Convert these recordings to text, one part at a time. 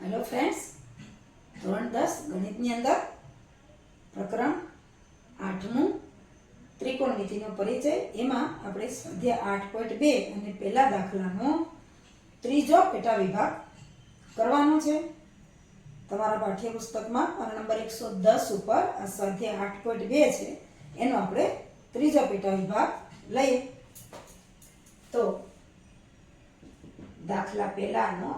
Hello friends, ધોરણ 10 ગણિતની અંદર પ્રકરણ 8નું ત્રિકોણમિતિનો પરિચય. એમાં આપણે સ્વાધ્યાય 8.2 અને પહેલા દાખલાનો ત્રીજો પેટા વિભાગ કરવાનો છે. તમારા પાઠ્યપુસ્તકમાં પાના નંબર 110 ઉપર આ સ્વાધ્યાય 8.2 છે, એનો આપણે ત્રીજો પેટા વિભાગ લઈએ. તો દાખલા પહેલાનો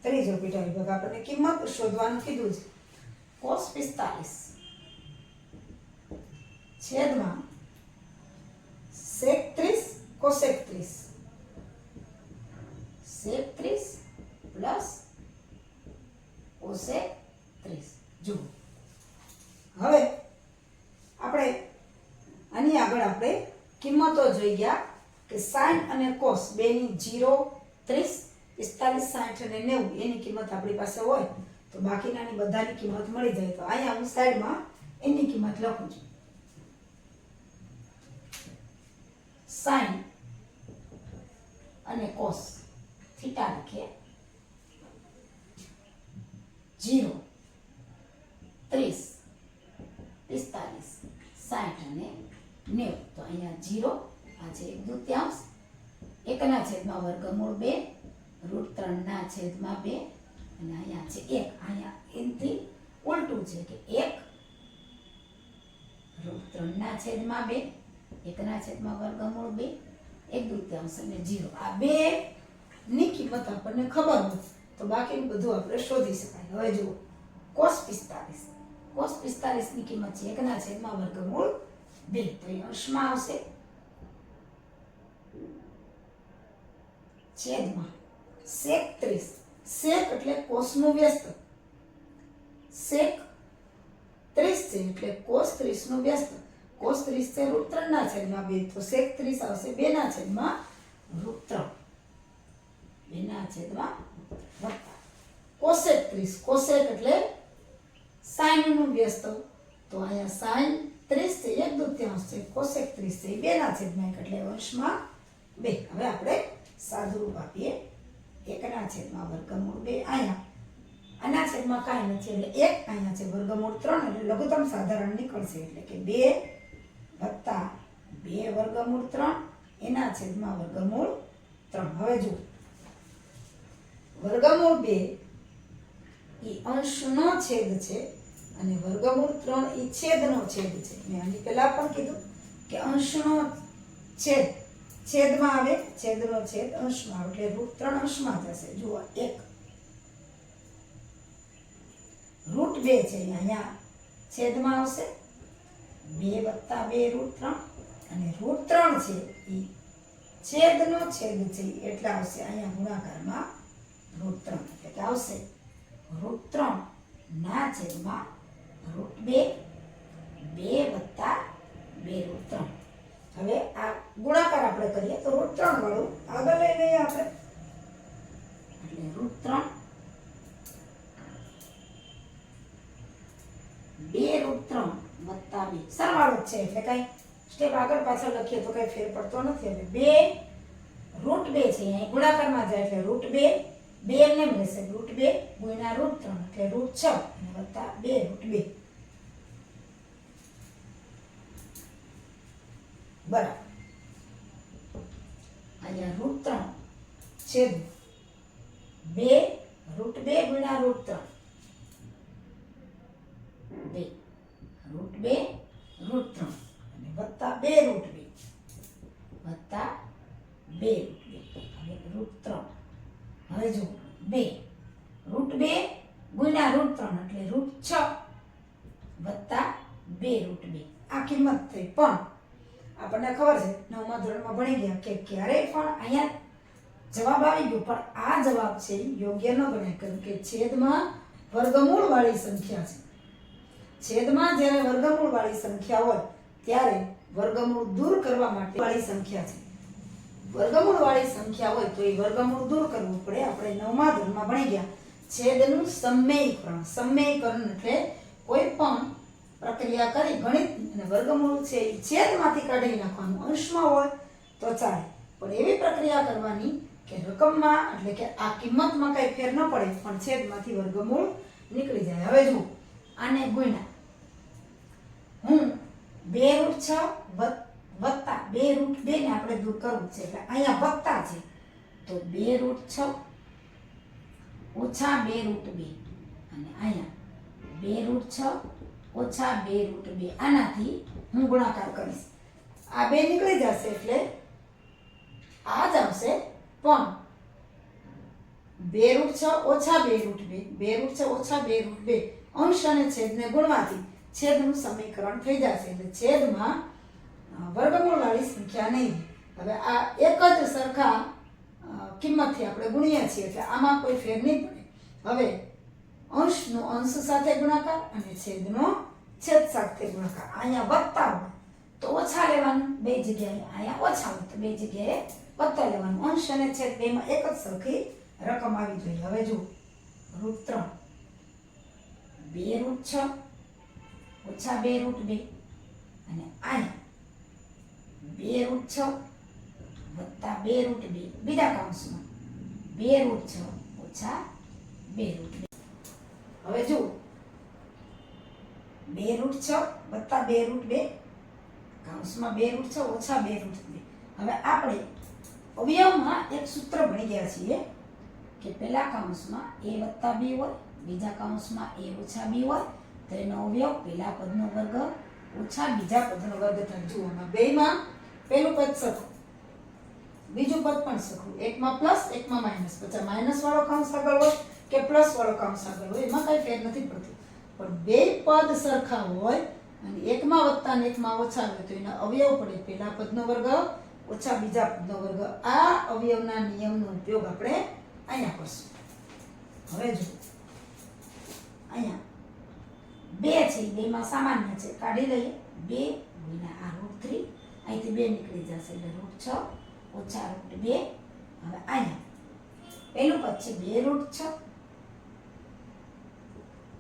ત્રીજો પેટા વિભાગ આપણને કિંમત શોધવાનું કીધું છે. cos 45 છેદમાં sec 30 cosec 30 sec 30 plus cosec 30. જુઓ, હવે આપણે આની આગળ આપણે કિંમતો જોઈ ગયા કે sin અને cos બેની 0, 30, 45, 60 અને 90 એની કિંમત આપણી પાસે હોય તો બાકીનાની બધાની કિંમત મળી જાય. તો અહીંયા હું સાઈડમાં એની કિંમત લખું છું. sin અને cos થીટા લખીએ. 0, 30, 45, 60 અને 90. તો અહીંયા 0 આ છે 1/2, 1 છેદમાં વર્ગમૂળ 2, √3 ના છેદમાં 2 અને અહીંયા છે 1. અહીંયા એનથી ઉલટું છે કે 1 √3 ના છેદમાં 2, 1 ના છેદમાં વર્ગમૂળ 2, 1/2 અને 0. આ બે ની કિંમત આપણને ખબર હોય તો બાકીનું બધું આપણે શોધી શકાય. હવે જુઓ, cos 45 ની કિંમત છે 1 ના છેદમાં વર્ગમૂળ 2, તો એ અંશમાં આવશે છેદમાં sec 30. sec એટલે cos નું વ્યસ્ત, sec 30 છે એટલે cos 30 નું વ્યસ્ત. cos 30 છે √3 ના છેદમાં 2, તો sec 30 આવશે 2 ના છેદમાં √3, 2 ના છેદમાં વત્તા cosec 30. cosec એટલે sin નું વ્યસ્ત, તો અહીંયા sin 30 છે 1/2 છે, cosec 30 છે 2 ના છેદમાં 1 એટલે અંશમાં 2. હવે આપણે સાદુરૂપ આપીએ. 1 ના છેદમાં વર્ગમૂળ 2 અહીંયા, આના છેદમાં કાંઈ નથી એટલે 1, અહીંયા છે વર્ગમૂળ 3 એટલે લઘુત્તમ સાધારણ નીકળશે એટલે કે 2 વત્તા 2 વર્ગમૂળ 3 એના છેદમાં વર્ગમૂળ 3. હવે જુઓ, વર્ગમૂળ 2 એ અંશનો છેદ છે અને વર્ગમૂળ 3 એ છેદનો છેદ છે. મેં આની પહેલા પણ કીધું કે અંશનો છેદ છેદમાં આવે, છેદનો છેદ અંશમાં આવે એટલે √3 અંશમાં જશે. જુઓ, 1 √2 છે અહીંયા છેદમાં આવશે 2 વત્તા 2 √3 અને √3 છે એ છેદનો છેદ છે એટલે આવશે અહીંયા ગુણાકારમાં √3 એટલે કે આવશે √3 ના છેદમાં √2, 2 વત્તા 2 √3. હવે આ ગુણાકાર આપણે કરીએ તો √3 વાળું આગળ લઈ લઈએ આપણે એટલે √3 2 √3 વત્તા 2 સરવાળો જ છે એટલે કઈ સ્ટેપ આગળ પાછળ લખીએ તો કઈ ફેર પડતો નથી. હવે 2 √2 છે અહીં ગુણાકારમાં જાય એટલે √2, 2 એમને રહેશે √2 ગુણ્યા √3 એટલે √6 અને વત્તા 2 √2 બરાબર. અહીંયા √3 છેદ 2 √2 ગુણ્યા √3, 2 √2 √3 અને વત્તા 2 √2 વત્તા 2 √2 હવે √3. હવે જો 2 √2 ગુણ્યા √3 એટલે √6 વત્તા 2 √2. આ કિંમત થઈ. પણ આપણને ખબર છે 9મા ધોરણમાં ભણી ગયા કે ક્યારેય પણ અહીંયા જવાબ આવી ગયો પણ આ જવાબ છે યોગ્ય ન ગણાય, કારણ કે છેદમાં વર્ગમૂળ વાળી સંખ્યા છે. છેદમાં જ્યારે વર્ગમૂળ વાળી સંખ્યા હોય ત્યારે વર્ગમૂળ દૂર કરવા માટે વાળી સંખ્યા છે. વર્ગમૂળ વાળી સંખ્યા હોય તો એ વર્ગમૂળ દૂર કરવું પડે. આપણે 9મા ધોરણમાં ભણી ગયા છેદનું સમયકરણ. સમયકરણ એટલે કોઈ પણ પ્રક્રિયા કરી ગણિત અને વર્ગમૂળ છે એ છેદમાંથી કાઢી નાખવાનું. અંશમાં હોય તો ચાલે પણ એવી પ્રક્રિયા કરવાની કે રકમમાં એટલે કે આ કિંમતમાં કઈ ફેર ન પડે પણ છેદમાંથી વર્ગમૂળ નીકળી જાય. હવે જુઓ આને ગુણ્યા હું 2√6 વત્તા 2√2 ને આપણે દૂર કરવું છે એટલે અહીંયા વત્તા છે તો 2√6 ઓછા 2√2 અને અહીંયા 2√6 ઓછા 2√2 આનાથી હું ગુણાકાર કરીશ. આ બે નીકળી જશે એટલે આ જ આવશે પણ 2√6 ઓછા 2√2 2√6 ઓછા 2√2 અંશ અને છેદને ગુણવાથી છેદનું સમીકરણ થઈ જશે એટલે છેદમાં વર્ગમૂળવાળી સંખ્યા નહીં. હવે આ એક જ સરખા કિંમતથી આપણે ગુણીએ છીએ એટલે આમાં કોઈ ફેર નહીં પડે. હવે અંશનો અંશ સાથે ગુણાકાર અને છેદનો છેદ સાથે ગુણાકાર. અહીંયા વત્તા હોય તો ઓછા લેવાનું બે જગ્યાએ, અહીંયા ઓછા હોય તો બે જગ્યાએ વત્તા લેવાનું. અંશ અને છેદ બેમાં એક જ સરખી રકમ આવી જોઈએ. હવે જુઓ √3 2√6 ઓછા 2√2 અને અહીંયા 2√6 વત્તા 2√2 બીજા કૌંસમાં 2√6 ઓછા 2√2. હવે જુઓ 2√6 વત્તા 2√2 કૌંસમાં 2√6 ઓછા 2√2. હવે આપણે અવયવમાં એક સૂત્ર ભણી ગયા છીએ કે પહેલા કૌંસમાં a વત્તા b હોય, બીજા કૌંસમાં a ઓછા b હોય તો એનો અવયવ પહેલા પદનો વર્ગ ઓછા બીજા પદનો વર્ગ થાય. જુઓ બેમાં પહેલું પદ સરખું, બીજું પદ પણ સરખું, એકમાં પ્લસ એકમાં માઇનસ. પછી માઇનસ વાળો કૌંસ આગળ હોય કે પ્લસ વાળો કૌંસ આગળ હોય એમાં કઈ ફેર નથી પડતું. પણ બે પદ સરખા હોય અને એકમાં વત્તા અને એકમાં ઓછા હોય તો એના અવયવ પડે પહેલા પદનો વર્ગ ઓછા બીજા પદનો વર્ગ. આ અવયવના નિયમનો ઉપયોગ આપણે અહીંયા કરશું. હવે જો અહીંયા 2 છે, બેમાં સામાન્ય છે, કાઢી લઈએ. 2 ગુણ્યા આ √3 અહીંથી 2 નીકળી જશે એટલે √6 ઓછા √2. હવે અહીંયા પહેલું પદ છે 2√6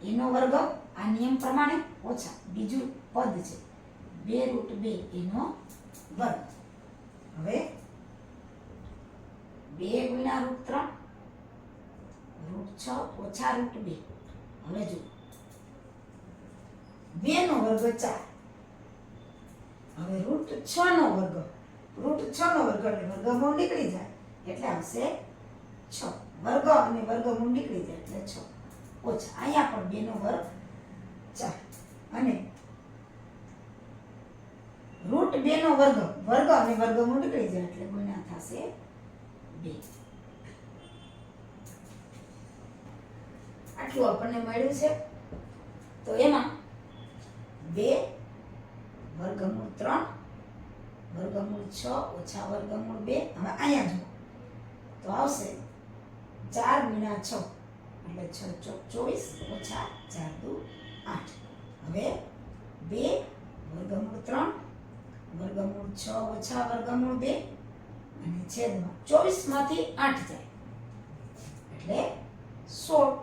એનો વર્ગ આ નિયમ પ્રમાણે ઓછા બીજું પદ છે 2√2 એનો વર્ગ. હવે 2 ગુણ્યા √3 √6 ઓછા √2. હવે જો 2 નો વર્ગ 4. હવે √6 નો વર્ગ એટલે વર્ગમૂળ નીકળી જાય એટલે આવશે 6. વર્ગ અને વર્ગમૂળ નીકળી જાય એટલે 6 ઓછા અહીંયા પણ 2 નો વર્ગ 4 અને √2 નો વર્ગ અને વર્ગમૂળ નીકળી જાય એટલે ગુણ્યા થશે 2. આટલું આપણને મળ્યું છે. તો એમાં 2 વર્ગમૂળ 3 વર્ગમૂળ 6 ઓછા વર્ગમૂળ 2. હવે અહીંયા જુઓ તો આવશે 4 ગુણ્યા 6 એટલે 6 ચોક 24 ઓછા 4 દુ 8. હવે 2 વર્ગમૂળ 3 વર્ગમૂળ 6 ઓછા વર્ગમૂળ 2 અને છેદમાં 24 માંથી 8 જાય એટલે 16.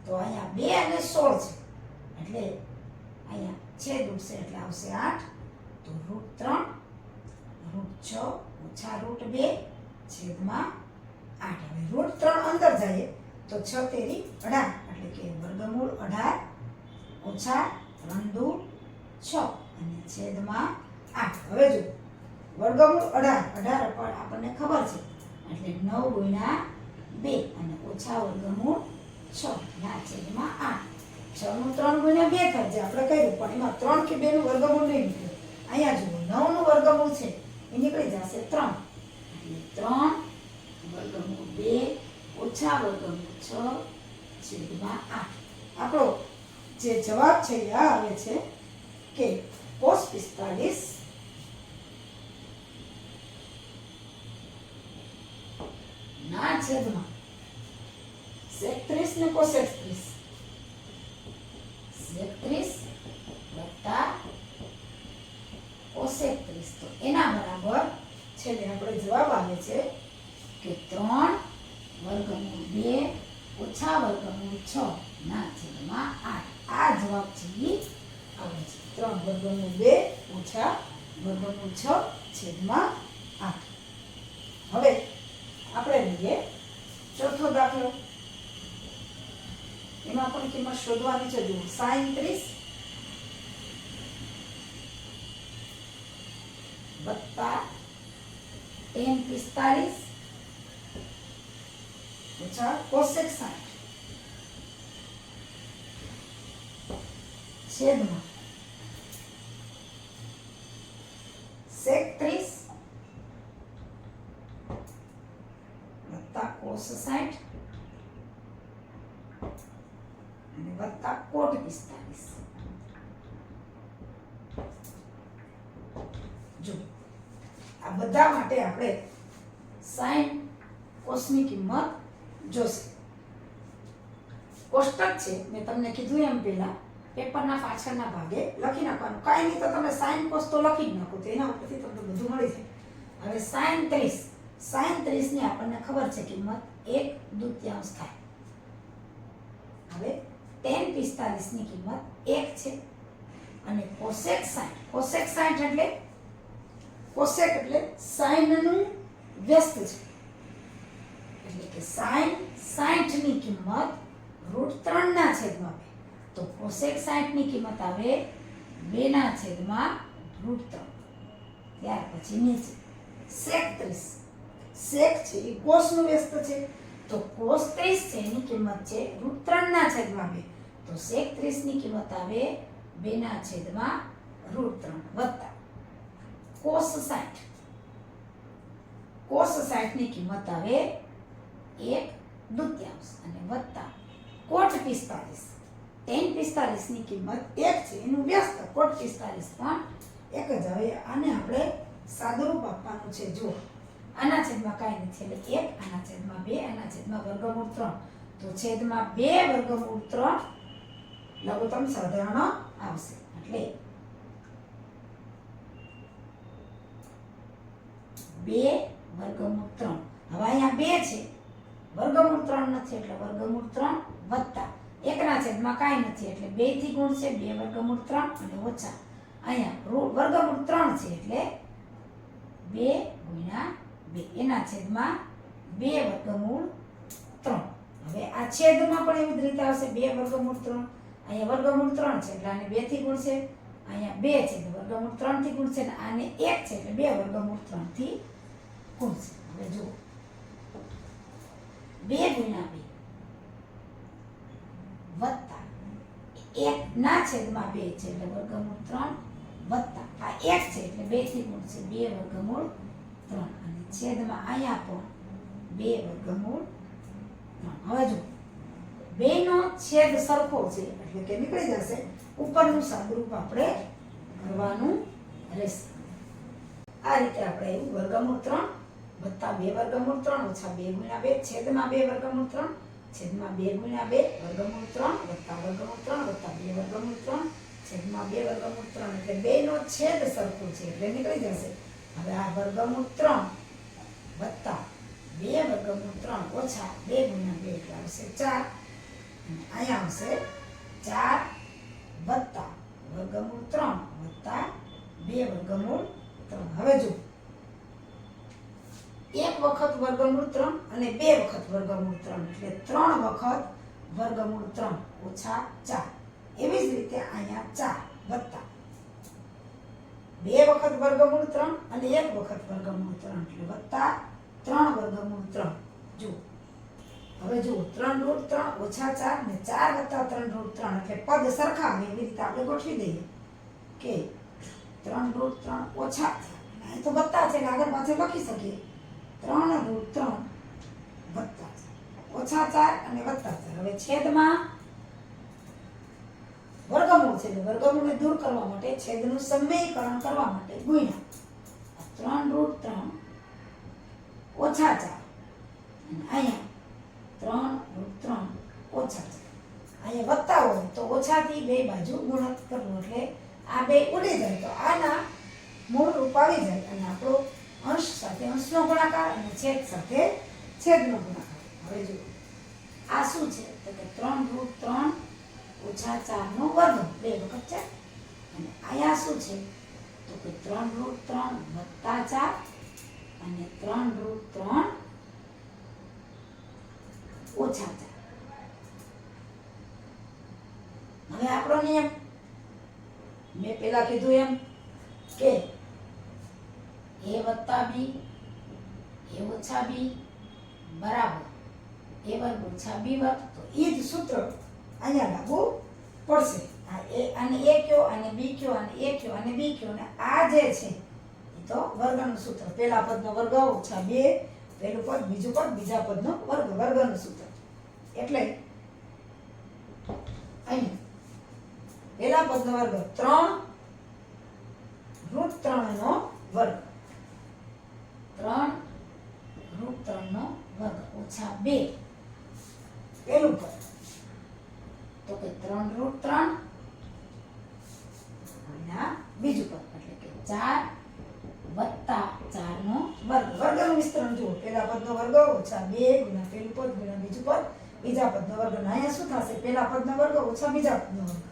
તો અહીંયા 2 અને 16 છે એટલે અહીંયા છેદ ઉડશે એટલે આવશે 8. તો √3 √6 ઓછા √2 છેદમાં 8. હવે √3 અંદર જાય તો 6 તેરી 18 એટલે કે વર્ગમૂળ 18 ઓછા 3 દુ 6 અને છેદમાં 8. હવે જો વર્ગમૂળ 18 પર આપણને ખબર છે એટલે 9 ગુણ્યા 2 અને ઓછા વર્ગમૂળ 6 ના છેદમાં 8. 6 નું 3 ગુણ્યા 2 થાય છે આપણે કહ્યું પણ એમાં 3 કે 2 નું વર્ગમૂળ નહીં નીકળે. અહીંયા જુઓ 9 નું વર્ગમૂળ છે એ નીકળી જશે 3 એટલે 3 વર્ગમૂળ 2 ઓછા વર્ગમૂળ 6 છેદમાં 8. આપણો જે જવાબ છે એ આ આવે છે કે cos 45 ના છેદમાં sec 30 ને cos 30 sec 30 વત્તા cos 30 તો એના બરાબર છેલ્લે આપણે જવાબ આવે છે કે 3 વર્ગમૂળ 2 ઓછા વર્ગમૂળ 6 ના છેદમાં 8. આ જવાબ છે એ આવે છે 3 વર્ગમૂળ 2 ઓછા વર્ગમૂળ 6 છેદમાં 8. હવે આપણે લઈએ ચોથો દાખલો. એમાં પણ કિંમત શોધવાની છે. જુઓ, sin 30 વત્તા tan 45 ઓછા cosec 60 છેદમાં sec 30 વત્તા cos 60 અને વત્તા cot 45. જો આ બધા માટે આપણે sin cos ની કિંમત જોશે. કોષ્ટક છે મેં તમને કીધું એમ પહેલા પેપરના પાછળના ભાગે લખી નાખવાનું. કાંઈ નહીં તો તમે sin cos તો લખી જ નાખો, તો એના ઉપરથી તમને બધું મળી જાય. હવે sin 30 ની આપણને ખબર છે કિંમત 1/2 થાય. હવે tan 45 ની કિંમત 1 છે અને cosec 60 એટલે cosec એટલે sin નું વ્યસ્ત છે, એટલે કે sin 60 ની કિંમત √3 ના છેદમાં 2. તો cosec 60 ની કિંમત આવે 2 ના છેદમાં √3. ત્યાર પછી નીચે sec 30, sec છે એ cos નું વ્યસ્ત છે, તો cos 30 છે એની કિંમત છે √3 ના છેદમાં 2. તો sec 30 ની કિંમત આવે 2 ના છેદમાં √3 વત્તા cos 60 ની કિંમત આવે 1/2 અને વત્તા cot 45. tan 45 ની કિંમત 1 છે એનું વ્યસ્ત cot 45 પણ 1 જ. હવે આને આપણે સાદુરૂપ આપવાનું છે. જો આના છેદમાં કાંઈ નથી એટલે 1, આના છેદમાં 2, આના છેદમાં વર્ગમૂળ 3. તો છેદમાં 2 વર્ગમૂળ 3 લઘુત્તમ સાધારણ આવશે. એટલે 2 વર્ગમૂળ 3. હવે અહીંયા 2 છે, વર્ગમૂળ 3 નથી એટલે વર્ગમૂળ 3 વત્તા 1 ના છેદમાં કાંઈ નથી એટલે 2 થી ગુણશે 2 વર્ગમૂળ 3 અને ઓછા અહીંયા વર્ગમૂળ 3 છે એટલે 2 ગુણ્યા 2 એના છેદમાં 2 વર્ગમૂળ 3. હવે આ છેદમાં પણ એવી જ રીતે આવશે 2 વર્ગમૂળ 3. અહીંયા વર્ગમૂળ 3 છે એટલે આને 2 થી ગુણશે, અહીંયા 2 છે એટલે વર્ગમૂળ 3 થી ગુણશે અને આને 1 છે એટલે 2 વર્ગમૂળ 3 થી ગુણશે. હવે જુઓ 2 ગુણ્યા 2 વત્તા 1 ના છેદમાં 2 છે એટલે વર્ગમૂળ 3 વત્તા આ 1 છે એટલે 2 થી ગુણશે 2 વર્ગમૂળ 3 અને છેદમાં અહીંયા પણ 2 વર્ગમૂળ 3. હવે જો બેનો છેદ સરખો છે એટલે કે નીકળી જશે. ઉપરનું સાદુરૂપ આપણે કરવાનું રહેશે. આ રીતે આપણે વર્ગમૂળ 3 વત્તા 2 વર્ગમૂળ 3 ઓછા 2 ગુણ્યા 2 છેદમાં 2 વર્ગમૂળ 3 છેદમાં 2 ગુણ્યા 2 વર્ગમૂળ 3 વત્તા વર્ગમૂળ 3 વત્તા 2 વર્ગમૂળ 3 છેદમાં 2 વર્ગમૂળ 3 એટલે બેનો છેદ સરખો છે એટલે નીકળી જશે. હવે આ વર્ગમૂળ 3 વત્તા 2 વર્ગમૂળ 3 ઓછા 2 ગુણ્યા 2 એટલે આવશે 4. અહીંયા આવશે 4 વત્તા વર્ગમૂળ 3 વત્તા 2 વર્ગમૂળ 3. હવે જો એક વખત વર્ગમૂળ 3 અને 2 વખત વર્ગમૂળ 3 એટલે 3 વખત વર્ગમૂળ 3 ઓછા 4. એવી જ રીતે અહીંયા 4 વત્તા 2 વખત વર્ગમૂળ 3 અને 1 વખત વર્ગમૂળ 3 એટલે વત્તા 3 વર્ગમૂળ 3. જો હવે જુઓ 3√3 ઓછા 4 ને 4 વત્તા 3√3 એટલે પદ સરખા આવે એવી રીતે આપણે ગોઠવી દઈએ કે 3√3 ઓછા 4 અહીં તો વત્તા છે એટલે આગળ પાછળ લખી શકીએ 3√3 વત્તા 4 ઓછા 4 અને વત્તા 4. હવે છેદમાં વર્ગમૂળ છે એટલે વર્ગમૂળને દૂર કરવા માટે છેદનું સમીકરણ કરવા માટે ગુણ્યા 3√3 ઓછા 4 અને અહીંયા 3√3 ઓછા 4. અહીંયા વત્તા હોય તો ઓછાથી બે બાજુ ગુણક કરવું એટલે આ બે ઉડી જાય તો આના મૂળ રૂપ આવી જાય અને આપણો અંશ સાથે અંશનો ગુણાકાર અને છેદ સાથે છેદનો ગુણાકાર. હવે જુઓ આ શું છે તો કે 3√3 ઓછા 4 નો વર્ગ 2 વખત 4 અને અહીંયા શું છે તો કે 3√3 વત્તા 4 અને 3√3 ઓછા 4. હવે આપણો નિયમ મેં પેલા કીધું એમ કે a વત્તા b a ઓછા b બરાબર a વર્ગ ઓછા b વર્ગ. તો એ જ સૂત્ર અહીંયા લાગુ પડશે. આ a અને a કયો અને b કયો અને a કયો અને b કયો ને આ જે છે એ તો વર્ગનું સૂત્ર. પહેલા પદનો વર્ગ ઓછા 2, પહેલું પદ બીજું પદ બીજા પદનો વર્ગ, વર્ગનું સૂત્ર. એટલે અહીં પહેલા પદનો વર્ગ 3 √3 નો વર્ગ, 3 √3 નો વર્ગ ઓછા 2 પહેલું પદ. તો કે 3 √3 અને બીજું પદ એટલે કે 4 વત્તા 4 નો વર્ગ. વર્ગનું વિસ્તરણ જુઓ. પહેલા પદનો વર્ગ ઓછા 2 ગુણ્યા પહેલું પદ ગુણ્યા બીજું પદ બીજા પદનો વર્ગ. અહીંયા શું થશે? પહેલા પદનો વર્ગ ઓછા બીજા પદનો વર્ગ.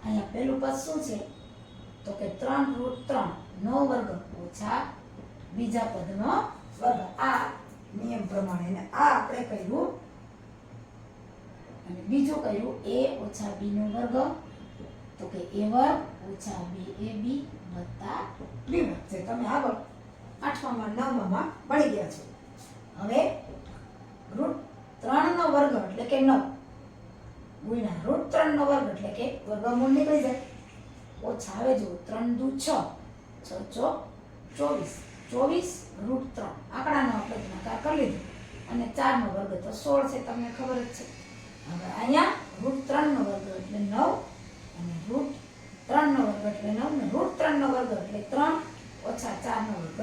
અહીંયા પહેલું પદ શું છે? તો કે 3 √3 નો વર્ગ ઓછા બીજા પદનો વર્ગ. આ નિયમ પ્રમાણે ને આ આપણે કર્યું. અને બીજું કર્યું a ઓછા b નો વર્ગ. તો કે a વર્ગ ઓછા 2ab વત્તા b વર્ગ છે. તમે આગળ 8માં 9માં ભણી ગયા છો. હવે √3 નો વર્ગ એટલે કે 9 ગુણ્યા √3 નો વર્ગ એટલે કે વર્ગમૂળ નીકળી જાય. ઓછા આવે જો 3 દુ 6 6 ચોક 24 24 √3 આંકડાનો આપણે ગુણાકાર કરી લીધો. અને 4 નો વર્ગ તો 16 છે, તમને ખબર જ છે. હવે અહીંયા √3 નો વર્ગ એટલે 9 અને √3 નો વર્ગ એટલે 9 ને √3 નો વર્ગ એટલે 3 ઓછા 4 નો વર્ગ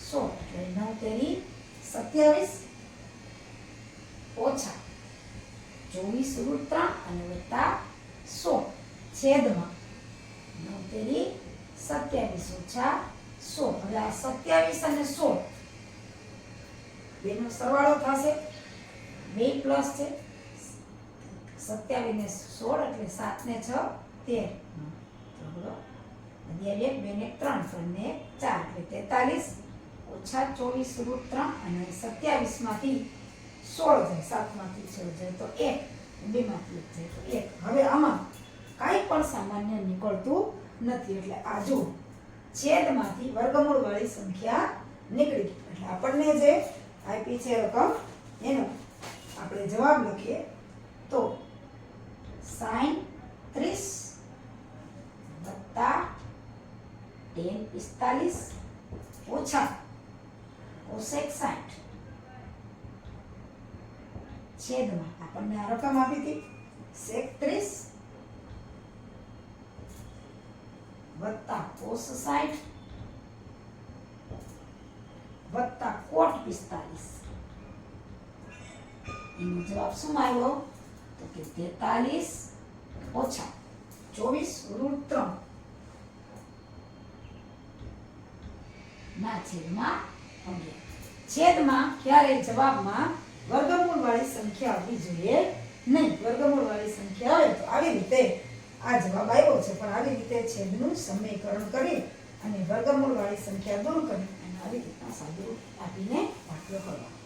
16 એટલે 9 તેરી 27 ઓછા 24 √3 અને વત્તા 16 છેદમાં 9 તેરી 27 ઓછા 16. હવે આ 27 અને 16 બેનો સરવાળો થશે. 2 પ્લસ છે 27 ને 16 એટલે 7 ને 6 13 2 ને 3 3 ને 4 એટલે 43 ઓછા 24 √3 અને 27 માંથી 16 જાય, 7 માંથી 6 જાય તો 1, 2 માંથી 1 જાય તો 1. હવે આમાં કાંઈ પણ સામાન્ય નીકળતું નથી. એટલે આ જો છેદમાંથી વર્ગમૂળ વાળી સંખ્યા નીકળી ગઈ. એટલે આપણને જે આપી છે રકમ એનો આપણે જવાબ લખીએ તો sin 30 વત્તા tan 45 ઓછા cosec 60 છેદમાં આપણને આ રકમ આપી હતી sec 30 વત્તા cos 60 વત્તા cot 45. એનો જવાબ શું આવ્યો? તો કે 43 ઓછા 24 √3 ના છેદમાં 11. છેદમાં ક્યારેય જવાબમાં વર્ગમૂળ વાળી સંખ્યા આવવી જોઈએ નહીં. વર્ગમૂળ વાળી સંખ્યા આવે તો આવી રીતે આ જવાબ આવ્યો છે. પણ આવી રીતે છેદનું સમીકરણ કરી અને વર્ગમૂળ વાળી સંખ્યા દૂર કરી અને આવી રીતના સાદું આપીને દાખલો કરવાનો.